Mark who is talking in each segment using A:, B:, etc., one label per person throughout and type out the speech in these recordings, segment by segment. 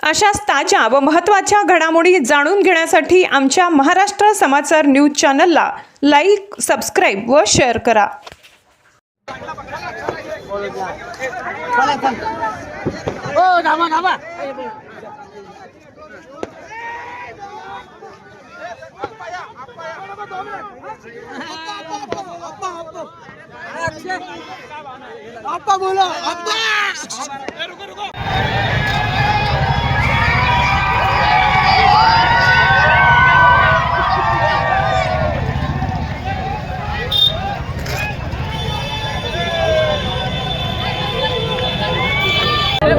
A: अशाच ताज्या व महत्त्वाच्या घडामोडी जाणून घेण्यासाठी आमच्या महाराष्ट्र समाचार न्यूज चॅनलला लाईक, सबस्क्राईब व शेअर करा.
B: अप्पा बोलो अप्पा.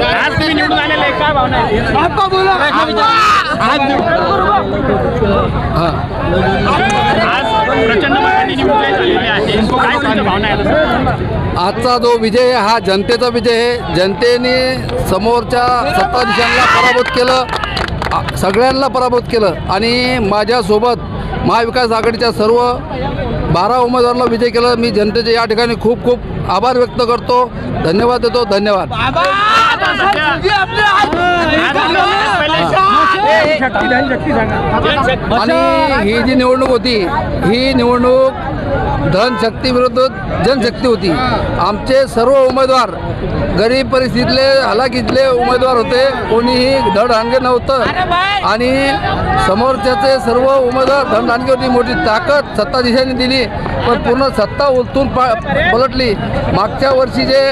C: आज तुम्ही निवडून आलेले आहे, काय भावना आहे?
B: अप्पा बोलो
C: आज प्रचंड मतांनी निवडून झालेले आहे, काय तुमच्या भावना आहे?
D: आजचा जो विजय हा जनतेचा विजय आहे. जनतेने समोरच्या सत्ताधीशांना पराभूत केलं, सगळ्यांना पराभूत केलं आणि माझ्यासोबत महाविकास आघाडीच्या सर्व 12 उमेदवारांना विजय केलं. मी जनतेचे या ठिकाणी खूप खूप आभार व्यक्त करतो, धन्यवाद देतो. धन्यवाद. आणि ही जी निवडणूक होती, ही निवडणूक धनशक्ती विरुद्ध जनशक्ती होती. आमचे सर्व उमेदवार गरीब परिस्थितीतले हलाखीतले उमेदवार होते, कोणीही धडधाकट नव्हतं आणि समोरच्याचे सर्व उमेदवार धडधाकट होती. मोठी ताकद सत्ताधीशांनी दिली, पण पूर्ण सत्ता उलटून पलटली. मागच्या वर्षी जे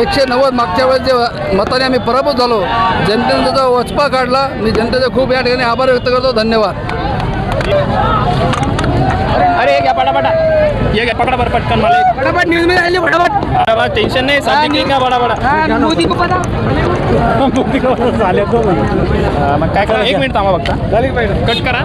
D: 190 मागच्या वेळेस जे मताने आम्ही पराभूत झालो, जनतेने त्याचा वचपा काढला. मी जनतेचे खूप या ठिकाणी आभार व्यक्त करतो. धन्यवाद.
C: अरे घ्या पटापटा, ये घ्या पकडा बरं पटकन मला एक.
B: फटाफट न्यूज में आइए फटाफट.
C: बस टेंशन नाही, साधी का बडा
B: मोदी को पता.
C: मग काय करा, 1 मिनिट थांबा बघता, कट करा.